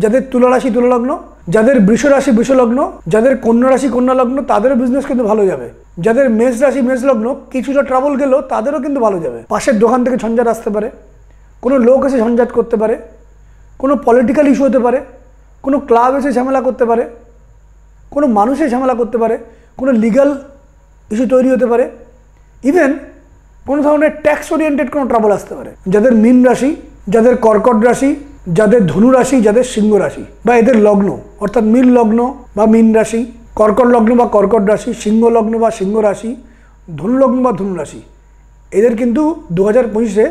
যাদের তুলা রাশি তুলা লগ্ন, যাদের বৃষ রাশি বৃষ লগ্ন, যাদের কন্যা রাশি কন্যা লগ্ন তাদেরও বিজনেস কিন্তু ভালো যাবে। যাদের মেষ রাশি মেষ লগ্ন কিছুটা ট্রাবল গেলেও তাদেরও কিন্তু ভালো যাবে। পাশের দোকান থেকে ঝঞ্ঝাট আসতে পারে, কোনো লোক এসে ঝঞ্ঝাট করতে পারে, কোনো পলিটিক্যাল ইস্যু হতে পারে, কোনো ক্লাব এসে ঝামেলা করতে পারে, কোনো মানুষে ঝামেলা করতে পারে, কোনো লিগ্যাল ইস্যু তৈরি হতে পারে, ইভেন কোনো ধরনের ট্যাক্স ওরিয়েন্টেড কোনো ট্রাবল আসতে পারে। যাদের মীন রাশি, যাদের কর্কট রাশি, যাদের ধনু রাশি, যাদের সিংহ রাশি বা এদের লগ্ন অর্থাৎ মীন লগ্ন বা মীন রাশি, কর্কট লগ্ন বা কর্কট রাশি, সিংহ লগ্ন বা সিংহ রাশি, ধনু লগ্ন বা ধনু রাশি, এদের কিন্তু 2025-এ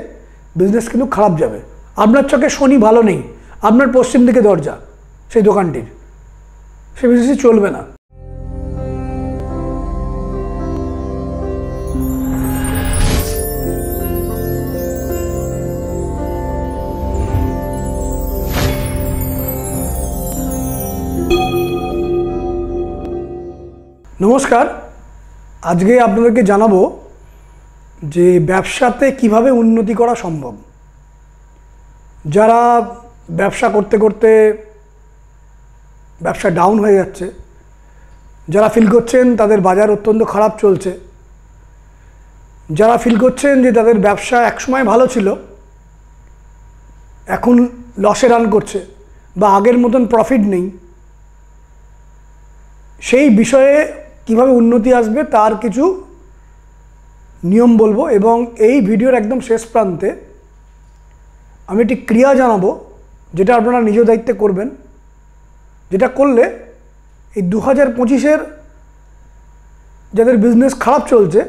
বিজনেস কিন্তু খারাপ যাবে। আপনার চোখে শনি ভালো নেই, আপনার পশ্চিম দিকে দরজা সেই দোকানটির, সে বিজনেসই চলবে না। নমস্কার, আজকে আপনাদেরকে জানাবো যে ব্যবসাতে কিভাবে উন্নতি করা সম্ভব। যারা ব্যবসা করতে করতে ব্যবসা ডাউন হয়ে যাচ্ছে, যারা ফিল করছেন তাদের বাজার অত্যন্ত খারাপ চলছে, যারা ফিল করছেন যে তাদের ব্যবসা একসময় ভালো ছিল এখন লসে রান করছে বা আগের মতন প্রফিট নেই, সেই বিষয়ে কিভাবে উন্নতি আসবে তার কিছু নিয়ম বলবো। এবং এই ভিডিওর একদম শেষ প্রান্তে আমি একটি ক্রিয়া জানাবো যেটা আপনারা নিজ দায়িত্বে করবেন, যেটা করলে এই 2025-এর যাদের বিজনেস খারাপ চলছে,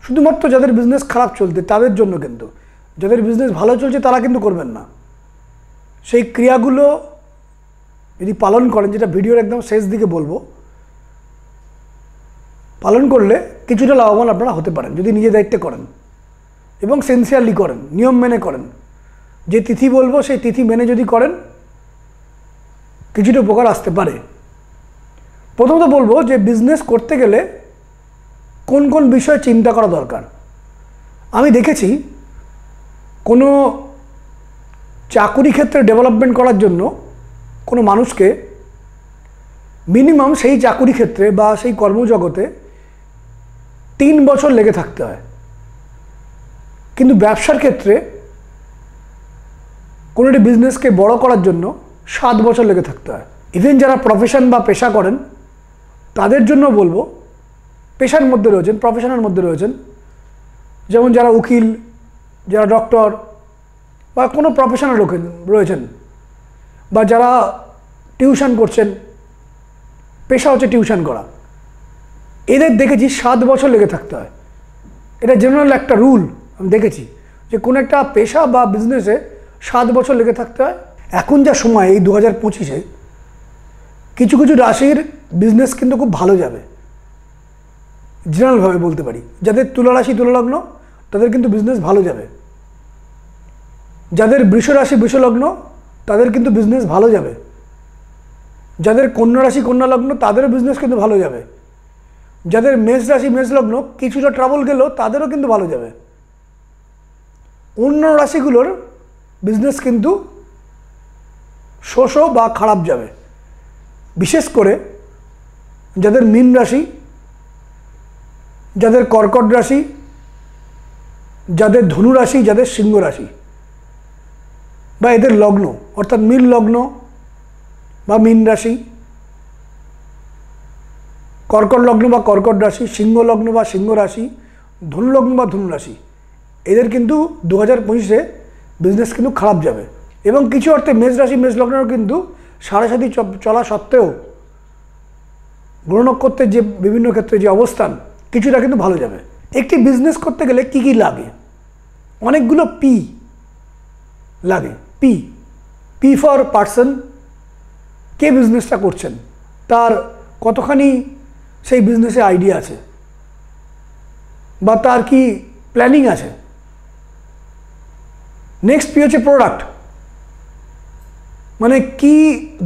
শুধুমাত্র যাদের বিজনেস খারাপ চলছে তাদের জন্য, কিন্তু যাদের বিজনেস ভালো চলছে তারা কিন্তু করবেন না। সেই ক্রিয়াগুলো যদি পালন করেন, যেটা ভিডিওর একদম শেষ দিকে বলবো, পালন করলে কিছুটা লাভবান আপনারা হতে পারেন যদি নিজে দায়িত্বে করেন এবং সিনসিয়ারলি করেন, নিয়ম মেনে করেন। যে তিথি বলবো সেই তিথি মেনে যদি করেন কিছুটা উপকার আসতে পারে। প্রথমত বলবো যে বিজনেস করতে গেলে কোন কোন বিষয়ে চিন্তা করা দরকার। আমি দেখেছি কোনো চাকুরি ক্ষেত্রে ডেভেলপমেন্ট করার জন্য কোনো মানুষকে মিনিমাম সেই চাকুরি ক্ষেত্রে বা সেই কর্মজগতে 3 বছর লেগে থাকতে হয়, কিন্তু ব্যবসার ক্ষেত্রে কোনো একটি বিজনেসকে বড় করার জন্য 7 বছর লেগে থাকতে হয়। ইভেন যারা প্রফেশন বা পেশা করেন তাদের জন্য বলবো, পেশার মধ্যে রয়েছেন, প্রফেশনের মধ্যে রয়েছেন, যেমন যারা উকিল, যারা ডক্টর বা কোনো প্রফেশনাল রয়েছেন, বা যারা টিউশন করছেন, পেশা হচ্ছে টিউশন করা, এদের দেখেছি 7 বছর লেগে থাকতে হয়। এটা জেনারেল একটা রুল আমি দেখেছি যে কোনো একটা পেশা বা বিজনেসে 7 বছর লেগে থাকতে হয়। এখন যা সময়, এই 2025-এ কিছু কিছু রাশির বিজনেস কিন্তু খুব ভালো যাবে, জেনারেলভাবে বলতে পারি। যাদের তুলা রাশি তুলা লগ্ন তাদের কিন্তু বিজনেস ভালো যাবে। যাদের বৃষ রাশি বৃষ লগ্ন তাদের কিন্তু বিজনেস ভালো যাবে। যাদের কন্যা রাশি কন্যা লগ্ন তাদেরও বিজনেস কিন্তু ভালো যাবে। যাদের মেষ রাশি মেষ লগ্ন কিছুটা ট্রাবল গেলেও তাদেরও কিন্তু ভালো যাবে। অন্য রাশিগুলোর বিজনেস কিন্তু শোষ বা খারাপ যাবে। বিশেষ করে যাদের মীন রাশি, যাদের কর্কট রাশি, যাদের ধনু রাশি, যাদের সিংহ রাশি বা এদের লগ্ন অর্থাৎ মীন লগ্ন বা মীন রাশি, কর্কট লগ্ন বা কর্কট রাশি, সিংহ লগ্ন বা সিংহ রাশি, ধনু লগ্ন বা ধনু রাশি, এদের কিন্তু 2025-এ বিজনেস কিন্তু খারাপ যাবে। এবং কিছু অর্থে মেষ রাশি মেষ লগ্নেরও কিন্তু 7.5 চলা সত্ত্বেও গ্রহ নক্ষত্রের যে বিভিন্ন ক্ষেত্রে যে অবস্থান কিছুটা কিন্তু ভালো যাবে। একটি বিজনেস করতে গেলে কি কি লাগে? অনেকগুলো পি লাগে। পি ফর পার্সন, কে বিজনেসটা করছেন, তার কতখানি সেই বিজনেসে আইডিয়া আছে বা তার কি প্ল্যানিং আছে। নেক্সট পি হচ্ছে প্রোডাক্ট, মানে কি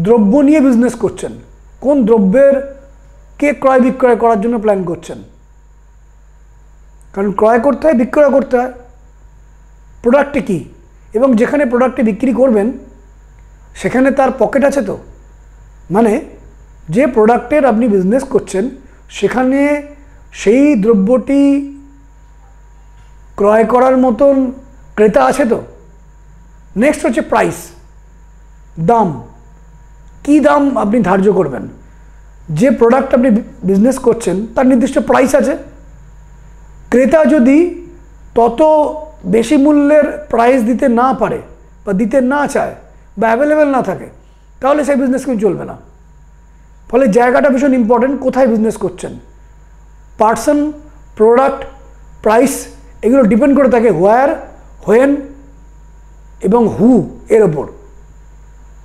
দ্রব্য নিয়ে বিজনেস করছেন, কোন দ্রব্যের কে ক্রয় বিক্রয় করার জন্য প্ল্যান করছেন, কারণ ক্রয় করতে হয় বিক্রয় করতে হয়। প্রোডাক্টে কি, এবং যেখানে প্রোডাক্টে বিক্রি করবেন সেখানে তার পকেট আছে তো। মানে যে প্রোডাক্টের আপনি বিজনেস করছেন সেখানে সেই দ্রব্যটি ক্রয় করার মতন ক্রেতা আছে তো। নেক্সট হচ্ছে প্রাইস, দাম। কি দাম আপনি ধার্য করবেন? যে প্রোডাক্ট আপনি বিজনেস করছেন তার নির্দিষ্ট প্রাইস আছে। ক্রেতা যদি তত বেশি মূল্যের প্রাইস দিতে না পারে বা দিতে না চায় বা অ্যাভেলেবেল না থাকে, তাহলে সেই বিজনেস কিন্তু চলবে না। ফলে জায়গাটা ভীষণ ইম্পর্টেন্ট, কোথায় বিজনেস করছেন। পার্সন, প্রোডাক্ট, প্রাইস এগুলো ডিপেন্ড করে থাকে হোয়ার, হোয়েন এবং হু এর ওপর।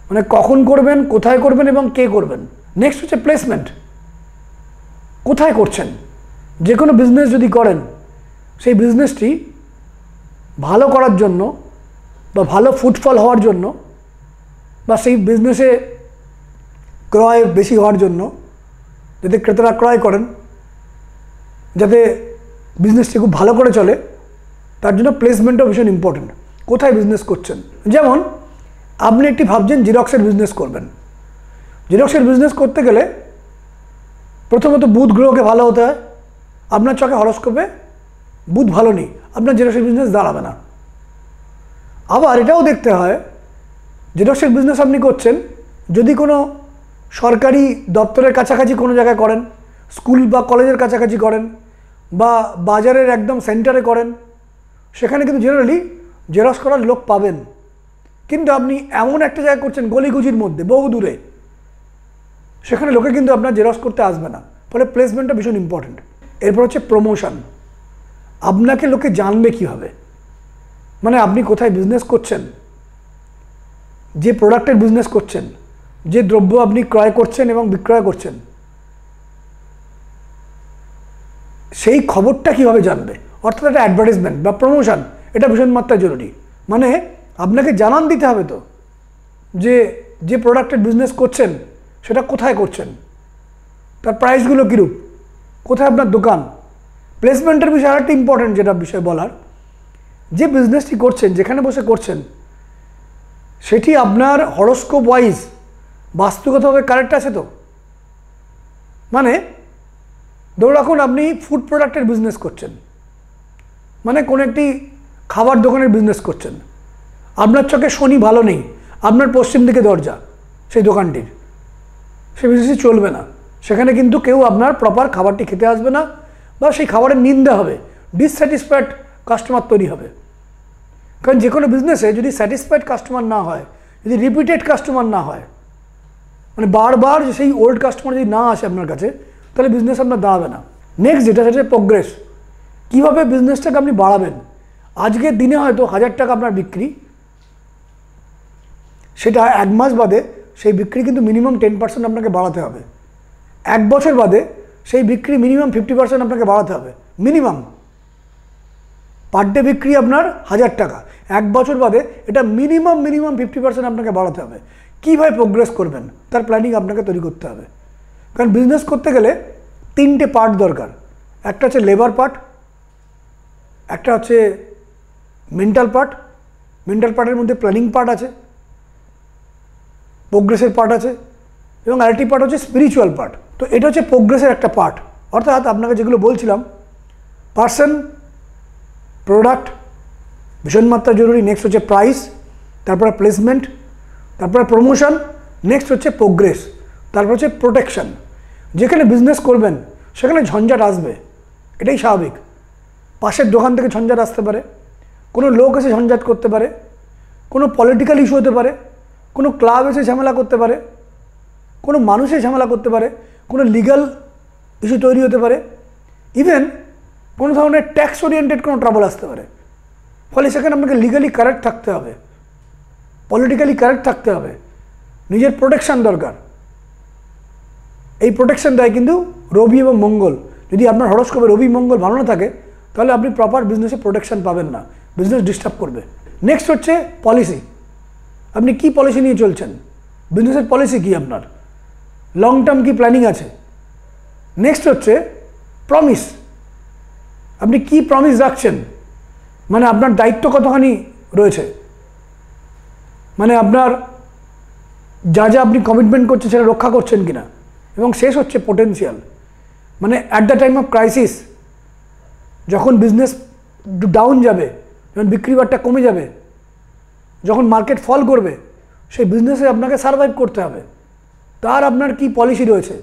মানে কখন করবেন, কোথায় করবেন এবং কে করবেন। নেক্সট হচ্ছে প্লেসমেন্ট, কোথায় করছেন। যে কোনো বিজনেস যদি করেন, সেই বিজনেসটি ভালো করার জন্য বা ভালো ফুটফল হওয়ার জন্য বা সেই বিজনেসে ক্রয় বেশি হওয়ার জন্য, যাতে ক্রেতারা ক্রয় করেন, যাতে বিজনেসটি খুব ভালো করে চলে, তার জন্য প্লেসমেন্টও ভীষণ ইম্পর্টেন্ট। কোথায় বিজনেস করছেন। যেমন আপনি একটি ভাবছেন জেরক্সের বিজনেস করবেন। জেরক্সের বিজনেস করতে গেলে প্রথমত বুধ গ্রহকে ভালো হতে হয়। আপনার চোখে হরস্কোপে বুধ ভালো নেই, আপনার জেরক্সের বিজনেস দাঁড়াবে না। আবার এটাও দেখতে হয় জেরক্সের বিজনেস আপনি করছেন যদি কোনো সরকারি দপ্তরের কাছাকাছি কোনো জায়গায় করেন, স্কুল বা কলেজের কাছাকাছি করেন, বা বাজারের একদম সেন্টারে করেন, সেখানে কিন্তু জেনারেলি জেরক্স করার লোক পাবেন। কিন্তু আপনি এমন একটা জায়গায় করছেন গলিগুজির মধ্যে, বহু দূরে, সেখানে লোকে কিন্তু আপনার জেরক্স করতে আসবে না। ফলে প্লেসমেন্টটা ভীষণ ইম্পর্টেন্ট। এরপর হচ্ছে প্রমোশন। আপনাকে লোকে জানবে কীভাবে, মানে আপনি কোথায় বিজনেস করছেন, যে প্রোডাক্টের বিজনেস করছেন, যে দ্রব্য আপনি ক্রয় করছেন এবং বিক্রয় করছেন, সেই খবরটা কীভাবে জানবে। অর্থাৎ একটা অ্যাডভার্টাইজমেন্ট বা প্রমোশন, এটা ভীষণ মাত্রায় জরুরি। মানে আপনাকে জানান দিতে হবে তো যে যে প্রোডাক্টের বিজনেস করছেন সেটা কোথায় করছেন, তার প্রাইসগুলো কীরূপ, কোথায় আপনার দোকান। প্লেসমেন্টের বিষয়ে আরেকটা ইম্পর্টেন্ট যেটা বিষয় বলার, যে বিজনেসটি করছেন, যেখানে বসে করছেন, সেটি আপনার হরস্কোপ ওয়াইজ বাস্তুগতভাবে কারেক্ট আছে তো। মানে ধরে রাখুন আপনি ফুড প্রোডাক্টের বিজনেস করছেন, মানে কোনো একটি খাবার দোকানের বিজনেস করছেন। আপনার চোখে শনি ভালো নেই, আপনার পশ্চিম দিকে দরজা সেই দোকানটির, সেই বিজনেসই চলবে না। সেখানে কিন্তু কেউ আপনার প্রপার খাবারটি খেতে আসবে না, বা সেই খাবারের নিন্দা হবে, ডিসস্যাটিসফাইড কাস্টমার তৈরি হবে। কারণ যে কোনো বিজনেসে যদি স্যাটিসফাইড কাস্টমার না হয়, যদি রিপিটেড কাস্টমার না হয়, মানে বারবার সেই ওল্ড কাস্টমার যদি না আসে আপনার কাছে, তাহলে বিজনেস আপনার দাঁড়াবে না। নেক্সট যেটা হচ্ছে প্রোগ্রেস। কীভাবে বিজনেসটাকে আপনি বাড়াবেন। আজকের দিনে হয়তো 1000 টাকা আপনার বিক্রি, সেটা 1 মাস বাদে সেই বিক্রি কিন্তু মিনিমাম 10% আপনাকে বাড়াতে হবে। 1 বছর বাদে সেই বিক্রি মিনিমাম 50% আপনাকে বাড়াতে হবে। মিনিমাম পার ডে বিক্রি আপনার 1000 টাকা, 1 বছর বাদে এটা মিনিমাম 50% আপনাকে বাড়াতে হবে। কীভাবে প্রোগ্রেস করবেন তার প্ল্যানিং আপনাকে তৈরি করতে হবে। কারণ বিজনেস করতে গেলে 3টে পার্ট দরকার। একটা হচ্ছে লেবার পার্ট, একটা হচ্ছে মেন্টাল পার্ট, মেন্টাল পার্টের মধ্যে প্ল্যানিং পার্ট আছে, প্রোগ্রেসের পার্ট আছে, এবং আরেকটি পার্ট হচ্ছে স্পিরিচুয়াল পার্ট। তো এটা হচ্ছে প্রোগ্রেসের একটা পার্ট। অর্থাৎ আপনাকে যেগুলো বলছিলাম, পার্সন, প্রোডাক্ট ভীষণ মাত্রা জরুরি। নেক্সট হচ্ছে প্রাইস, তারপরে প্লেসমেন্ট, তারপরে প্রমোশন, নেক্সট হচ্ছে প্রোগ্রেস, তারপর হচ্ছে প্রোটেকশন। যেখানে বিজনেস করবেন সেখানে ঝঞ্ঝাট আসবে, এটাই স্বাভাবিক। পাশের দোকান থেকে ঝঞ্ঝাট আসতে পারে, কোনো লোক এসে ঝঞ্ঝাট করতে পারে, কোনো পলিটিক্যাল ইস্যু হতে পারে, কোনো ক্লাব এসে ঝামেলা করতে পারে, কোনো মানুষে ঝামেলা করতে পারে, কোনো লিগ্যাল ইস্যু তৈরি হতে পারে, ইভেন কোনো ধরনের ট্যাক্স ওরিয়েন্টেড কোনো ট্রাবল আসতে পারে। ফলে সেখানে আপনাকে লিগালি কারেক্ট থাকতে হবে, পলিটিক্যালি কারেক্ট থাকতে হবে, নিজের প্রোটেকশান দরকার। এই প্রোটেকশান দেয় কিন্তু রবি এবং মঙ্গল। যদি আপনার হরস্কোপে রবি মঙ্গল ভালো না থাকে, তাহলে আপনি প্রপার বিজনেসে প্রোটেকশান পাবেন না, বিজনেস ডিস্টার্ব করবে। নেক্সট হচ্ছে পলিসি। আপনি কি পলিসি নিয়ে চলছেন, বিজনেসের পলিসি কি, আপনার লং টার্ম কি প্ল্যানিং আছে। নেক্সট হচ্ছে প্রমিস। আপনি কি প্রমিস রাখছেন, মানে আপনার দায়িত্ব কতখানি রয়েছে। মানে আপনার যা যা আপনি কমিটমেন্ট করছেন সেটা রক্ষা করছেন কিনা। এবং শেষ হচ্ছে পোটেন্সিয়াল, মানে at the time of crisis, যখন বিজনেস ডাউন যাবে, যখন বিক্রি বাট্টা কমে যাবে, যখন মার্কেট ফল করবে, সেই বিজনেসে আপনাকে সার্ভাইভ করতে হবে। তার আপনার কি পলিসি রয়েছে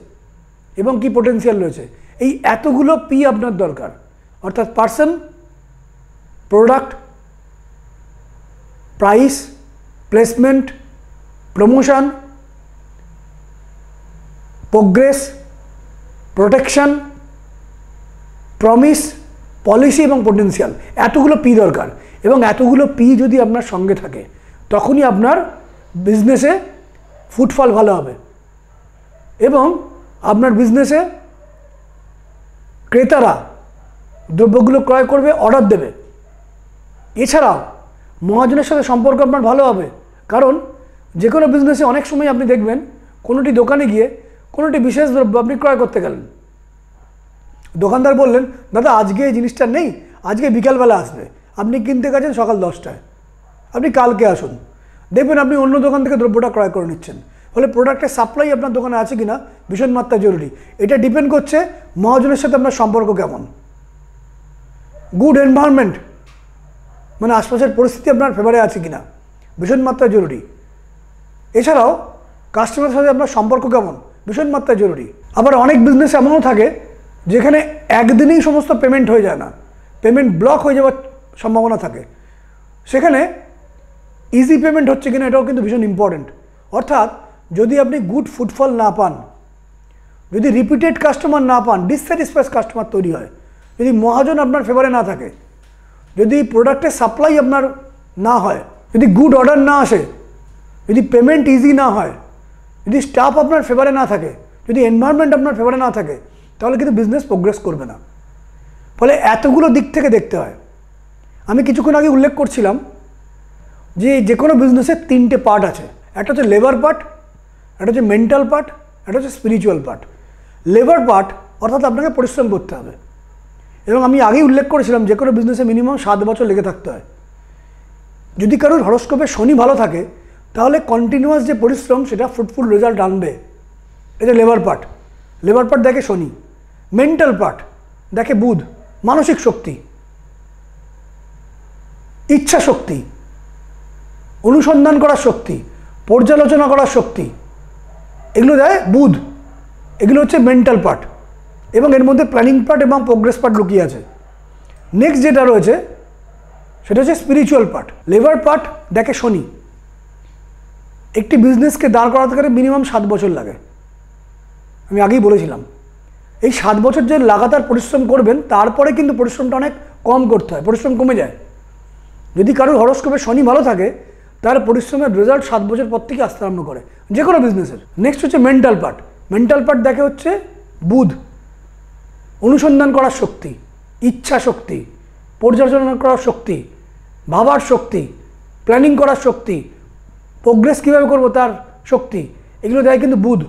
এবং কি পোটেন্সিয়াল রয়েছে, এই এতগুলো পি আপনার দরকার। অর্থাৎ person, product, price, placement, promotion, progress, protection, promise, policy এবং পোটেন্সিয়াল, এতগুলো পি দরকার। এবং এতগুলো পি যদি আপনার সঙ্গে থাকে তখনই আপনার বিজনেসে ফুটফল ভালো হবে এবং আপনার বিজনেসে ক্রেতারা দ্রব্যগুলো ক্রয় করবে, অর্ডার দেবে। এছাড়াও মহাজনের সাথে সম্পর্ক আপনার ভালো হবে, কারণ যে কোনো বিজনেসে অনেক সময় আপনি দেখবেন কোনোটি দোকানে গিয়ে কোনোটি বিশেষ দ্রব্য আপনি ক্রয় করতে গেলেন, দোকানদার বললেন দাদা আজকে এই জিনিসটা নেই, আজকে বিকালবেলা আসবে। আপনি কিনতে গেছেন সকাল 10টায়, আপনি কালকে আসুন, দেখবেন আপনি অন্য দোকান থেকে দ্রব্যটা ক্রয় করে নিচ্ছেন। ফলে প্রোডাক্টের সাপ্লাই আপনার দোকানে আছে কিনা ভীষণ মাত্রা জরুরি। এটা ডিপেন্ড করছে মহাজনের সাথে আপনার সম্পর্ক কেমন। গুড এনভায়রনমেন্ট, মানে আশপাশের পরিস্থিতি আপনার ফেভারে আছে কিনা, ভীষণ মাত্রা জরুরি। এছাড়াও কাস্টমারের সাথে আপনার সম্পর্ক কেমন, ভীষণ মাত্রা জরুরি। আবার অনেক বিজনেস এমনও থাকে যেখানে একদিনেই সমস্ত পেমেন্ট হয়ে যায় না, পেমেন্ট ব্লক হয়ে যাওয়ার সম্ভাবনা থাকে। সেখানে ইজি পেমেন্ট হচ্ছে কিনা এটাও কিন্তু ভীষণ ইম্পর্টেন্ট। অর্থাৎ যদি আপনি গুড ফুটফল না পান, যদি রিপিটেড কাস্টমার না পান, ডিসস্যাটিসফাইড কাস্টমার তৈরি হয়, যদি মহাজন আপনার ফেভারে না থাকে, যদি প্রোডাক্টের সাপ্লাই আপনার না হয়, যদি গুড অর্ডার না আসে, যদি পেমেন্ট ইজি না হয়, যদি স্টাফ আপনার ফেভারে না থাকে, যদি এনভায়রনমেন্ট আপনার ফেভারে না থাকে, তাহলে কিন্তু বিজনেস প্রোগ্রেস করবে না। ফলে এতগুলো দিক থেকে দেখতে হয়। আমি কিছুক্ষণ আগে উল্লেখ করছিলাম যে কোনো বিজনেসের 3টে পার্ট আছে। একটা হচ্ছে লেবার পার্ট, একটা হচ্ছে মেন্টাল পার্ট, একটা হচ্ছে স্পিরিচুয়াল পার্ট। লেবার পার্ট অর্থাৎ আপনাকে পরিশ্রম করতে হবে, এবং আমি আগেই উল্লেখ করেছিলাম যে কোনো বিজনেসে মিনিমাম 7 বছর লেগে থাকতে হয়। যদি কারোর হরস্কোপে শনি ভালো থাকে তাহলে কন্টিনিউয়াস যে পরিশ্রম সেটা ফ্রুটফুল রেজাল্ট আনবে। এটা লেবার পার্ট। লেবার পার্ট দেখে শনি। মেন্টাল পার্ট দেখে বুধ, মানসিক শক্তি, ইচ্ছা শক্তি, অনুসন্ধান করার শক্তি, পর্যালোচনা করার শক্তি, এগুলো দেয় বুধ। এগুলো হচ্ছে মেন্টাল পার্ট, এবং এর মধ্যে প্ল্যানিং পার্ট এবং প্রোগ্রেস পার্ট লুকিয়ে আছে। নেক্সট যেটা রয়েছে সেটা হচ্ছে স্পিরিচুয়াল পার্ট। লেবার পার্ট দেখে শনি। একটি বিজনেসকে দাঁড় করাতে গেলে মিনিমাম 7 বছর লাগে, আমি আগেই বলেছিলাম। এই 7 বছর যে লাগাতার পরিশ্রম করবেন, তারপরে কিন্তু পরিশ্রমটা অনেক কম করতে হয়, পরিশ্রম কমে যায়। যদি কারোর হরস্কোপে শনি ভালো থাকে তার পরিশ্রমের রেজাল্ট 7 বছর পর থেকে আসতে আরম্ভ করে যে কোনো বিজনেসের। নেক্সট হচ্ছে মেন্টাল পার্ট। মেন্টাল পার্ট দেখে হচ্ছে বুধ। অনুসন্ধান করার শক্তি, ইচ্ছা শক্তি, পর্যালোচনা করার শক্তি, ভাবার শক্তি, প্ল্যানিং করার শক্তি, প্রোগ্রেস কীভাবে করবো তার শক্তি, এগুলো দেয় কিন্তু বুধ।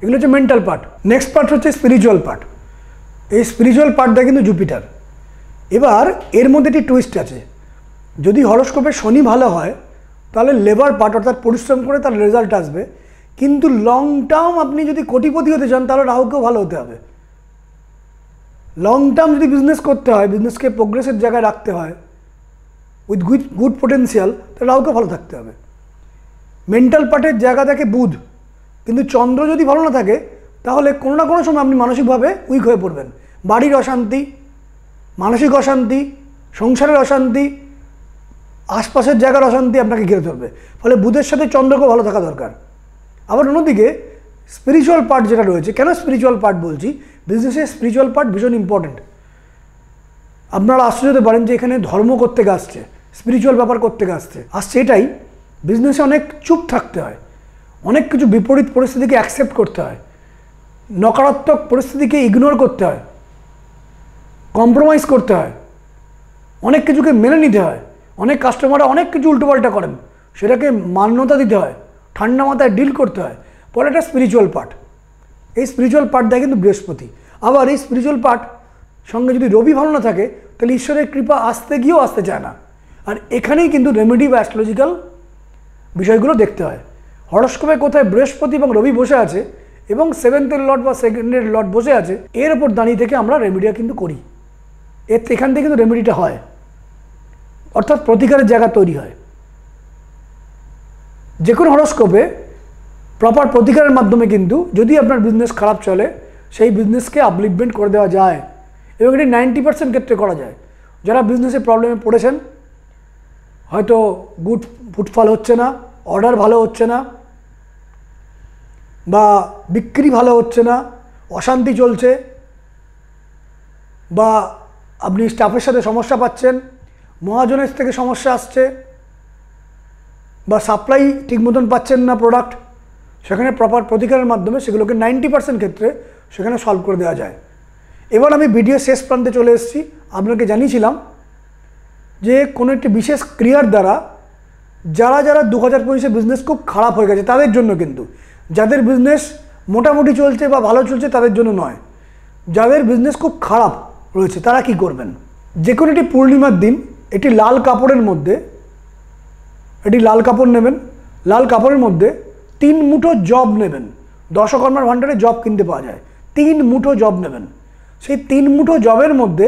এগুলো হচ্ছে মেন্টাল পার্ট। নেক্সট পার্ট হচ্ছে স্পিরিচুয়াল পার্ট। এই স্পিরিচুয়াল পার্ট দেয় কিন্তু জুপিটার। এবার এর মধ্যে একটি টুইস্ট আছে। যদি হরস্কোপে শনি ভালো হয় তাহলে লেবার পার্ট অর্থাৎ পরিশ্রম করে তার রেজাল্ট আসবে, কিন্তু লং টার্ম আপনি যদি কোটিপতি হতে চান তাহলে রাহুকেও ভালো হতে হবে। লং টার্ম যদি বিজনেস করতে হয়, বিজনেসকে প্রোগ্রেসের জায়গায় রাখতে হয় উইথ গুড পোটেন্সিয়াল, তাহলে রাহুকে ভালো থাকতে হবে। মেন্টাল পার্টের জায়গা থাকে বুধ, কিন্তু চন্দ্র যদি ভালো না থাকে তাহলে কোনো না কোনো সময় আপনি মানসিকভাবে উইক হয়ে পড়বেন। বাড়ির অশান্তি, মানসিক অশান্তি, সংসারের অশান্তি, আশপাশের জায়গার অশান্তি আপনাকে ঘিরে ধরবে। ফলে বুধের সাথে চন্দ্রকেও ভালো থাকা দরকার। আবার অন্যদিকে স্পিরিচুয়াল পার্ট যেটা রয়েছে, কেন স্পিরিচুয়াল পার্ট বলছি, বিজনেসে স্পিরিচুয়াল পার্ট ভীষণ ইম্পর্টেন্ট। আপনারা আশ্চর্য হতে পারেন যে এখানে ধর্ম করতে আসছে, স্পিরিচুয়াল ব্যাপার করতে আসছে এটাই। বিজনেসে অনেক চুপ থাকতে হয়, অনেক কিছু বিপরীত পরিস্থিতিকে অ্যাকসেপ্ট করতে হয়, নকারাত্মক পরিস্থিতিকে ইগনোর করতে হয়, কম্প্রোমাইজ করতে হয়, অনেক কিছুকে মেনে নিতে হয়। অনেক কাস্টমাররা অনেক কিছু উল্টোপাল্টা করেন, সেটাকে মান্যতা দিতে হয়, ঠান্ডা মাথায় ডিল করতে হয়। পরে একটা স্পিরিচুয়াল পার্ট। এই স্পিরিচুয়াল পার্ট দেয় কিন্তু বৃহস্পতি। আবার এই স্পিরিচুয়াল পার্ট সঙ্গে যদি রবি ভালো না থাকে তাহলে ঈশ্বরের কৃপা আসতে গিয়েও আসতে চায় না। আর এখানেই কিন্তু রেমেডি বা অ্যাস্ট্রোলজিক্যাল বিষয়গুলো দেখতে হয়। হরস্কোপে কোথায় বৃহস্পতি এবং রবি বসে আছে এবং 7th লর্ড বা 2nd লর্ড বসে আছে, এর ওপর দাঁড়িয়ে থেকে আমরা রেমেডিটা কিন্তু করি। এখান থেকে কিন্তু রেমেডিটা হয়, অর্থাৎ প্রতিকারের জায়গা তৈরি হয়। যে কোনো হরস্কোপে প্রপার প্রতিকারের মাধ্যমে কিন্তু যদি আপনার বিজনেস খারাপ চলে সেই বিজনেসকে আপলিফমেন্ট করে দেওয়া যায় এবং এটি 90% ক্ষেত্রে করা যায়। যারা বিজনেসে প্রবলেমে পড়েছেন, হয়তো গুড ফুটফল হচ্ছে না, অর্ডার ভালো হচ্ছে না, বা বিক্রি ভালো হচ্ছে না, অশান্তি চলছে, বা আপনি স্টাফের সাথে সমস্যা পাচ্ছেন, মহাজনের থেকে সমস্যা আসছে, বা সাপ্লাই ঠিক মতন পাচ্ছেন না প্রোডাক্ট, সেখানে প্রপার প্রতিকারের মাধ্যমে সেগুলোকে 90% ক্ষেত্রে সেখানে সলভ করে দেওয়া যায়। এবার আমি ভিডিও শেষ প্রান্তে চলে এসেছি। আপনাকে জানিয়েছিলাম যে কোনো একটি বিশেষ ক্রিয়ার দ্বারা যারা 2025-এ বিজনেস খুব খারাপ হয়ে গেছে তাদের জন্য, কিন্তু যাদের বিজনেস মোটামুটি চলছে বা ভালো চলছে তাদের জন্য নয়, যাদের বিজনেস খুব খারাপ রয়েছে তারা কি করবেন। যে কোনো একটি পূর্ণিমার দিন একটি লাল কাপড়ের মধ্যে, এটি লাল কাপড় নেবেন, লাল কাপড়ের মধ্যে 3 মুঠো জব নেবেন। দশকর্মার ভাণ্ডারে জব কিনতে পাওয়া যায়। 3 মুঠো জব নেবেন। সেই 3 মুঠো জবের মধ্যে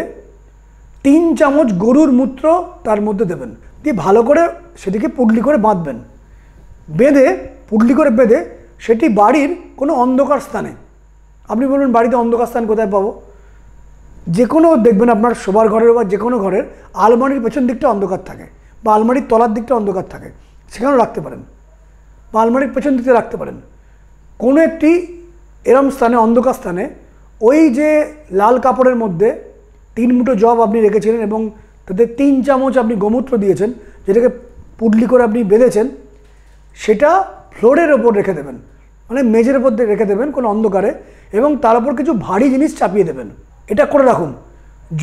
3 চামচ গরুর মূত্র তার মধ্যে দেবেন, দিয়ে ভালো করে সেটিকে পুডলি করে বাঁধবেন। পুডলি করে বেঁধে সেটি বাড়ির কোনো অন্ধকার স্থানে, আপনি বলবেন বাড়িতে অন্ধকার স্থান কোথায় পাবো? যে কোনো দেখবেন আপনার শোবার ঘরের বা যে কোনো ঘরের আলমারির পেছন দিকটা অন্ধকার থাকে, বা আলমারির তলার দিকটা অন্ধকার থাকে, সেখানেও রাখতে পারেন, বা আলমারির পেছন দিকটা রাখতে পারেন। কোনো একটি এরম স্থানে, অন্ধকার স্থানে, ওই যে লাল কাপড়ের মধ্যে 3 মুঠো জব আপনি রেখেছিলেন এবং তাতে 3 চামচ আপনি গোমূত্র দিয়েছেন, যেটাকে পুডলি করে আপনি বেঁধেছেন, সেটা ফ্লোরের ওপর রেখে দেবেন, মানে মেঝের ওপর রেখে দেবেন কোনো অন্ধকারে, এবং তার উপর কিছু ভারী জিনিস চাপিয়ে দেবেন। এটা করে রাখুন।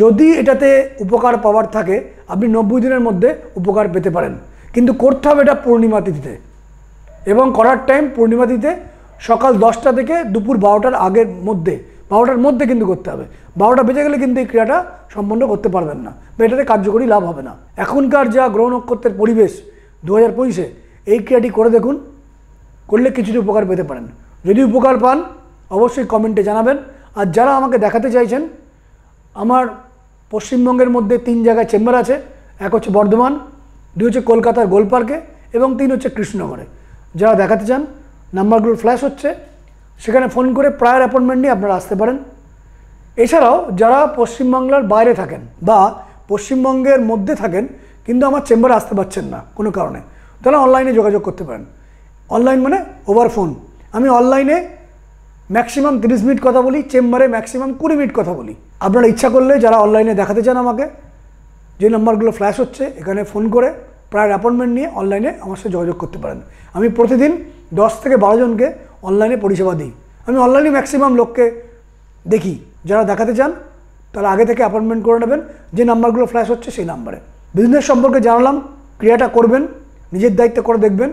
যদি এটাতে উপকার পাওয়ার থাকে আপনি 90 দিনের মধ্যে উপকার পেতে পারেন, কিন্তু করতে হবে এটা পূর্ণিমা তিথিতে, এবং করার টাইম পূর্ণিমা তিথিতে সকাল 10টা থেকে দুপুর 12টার আগের মধ্যে, 12টার মধ্যে কিন্তু করতে হবে। 12টা বেজে গেলে কিন্তু এই ক্রিয়াটা সম্পন্ন করতে পারবেন না, বা এটাতে কার্যকরী লাভ হবে না। এখনকার যা গ্রহ নক্ষত্রের পরিবেশ 2025-এ, এই ক্রিয়াটি করে দেখুন, করলে কিছুটা উপকার পেতে পারেন। যদি উপকার পান অবশ্যই কমেন্টে জানাবেন। আর যারা আমাকে দেখাতে চাইছেন, আমার পশ্চিমবঙ্গের মধ্যে 3 জায়গায় চেম্বার আছে। এক হচ্ছে বর্ধমান, 2 হচ্ছে কলকাতার গোলপার্কে, এবং 3 হচ্ছে কৃষ্ণনগরে। যারা দেখাতে চান নাম্বারগুলো ফ্ল্যাশ হচ্ছে, সেখানে ফোন করে প্রায়ার অ্যাপয়েন্টমেন্ট নিয়ে আপনারা আসতে পারেন। এছাড়াও যারা পশ্চিমবাংলার বাইরে থাকেন বা পশ্চিমবঙ্গের মধ্যে থাকেন কিন্তু আমার চেম্বারে আসতে পারছেন না কোনো কারণে, তাহলে অনলাইনে যোগাযোগ করতে পারেন। অনলাইন মানে ওভার ফোন। আমি অনলাইনে ম্যাক্সিমাম 30 মিনিট কথা বলি, চেম্বারে ম্যাক্সিমাম 20 মিনিট কথা বলি। আপনারা ইচ্ছা করলে যারা অনলাইনে দেখাতে চান আমাকে, যে নাম্বারগুলো ফ্ল্যাশ হচ্ছে এখানে ফোন করে প্রায়ার অ্যাপয়েন্টমেন্ট নিয়ে অনলাইনে আমার সাথে যোগাযোগ করতে পারেন। আমি প্রতিদিন 10 থেকে 12 জনকে অনলাইনে পরিষেবা দিই। আমি অনলাইনে ম্যাক্সিমাম লোককে দেখি। যারা দেখাতে চান তারা আগে থেকে অ্যাপয়েন্টমেন্ট করে নেবেন, যে নাম্বারগুলো ফ্ল্যাশ হচ্ছে সেই নাম্বারে। বিজনেস সম্পর্কে জানালাম, ক্রিয়াটা করবেন, নিজের দায়িত্ব করে দেখবেন,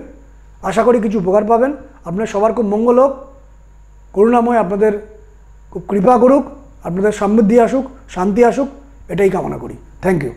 আশা করি কিছু উপকার পাবেন। আপনার সবার খুব মঙ্গল হোক, করুণাময় আপনাদের খুব কৃপা করুক, আপনাদের সমৃদ্ধি আসুক, শান্তি আসুক, এটাই কামনা করি। Thank you.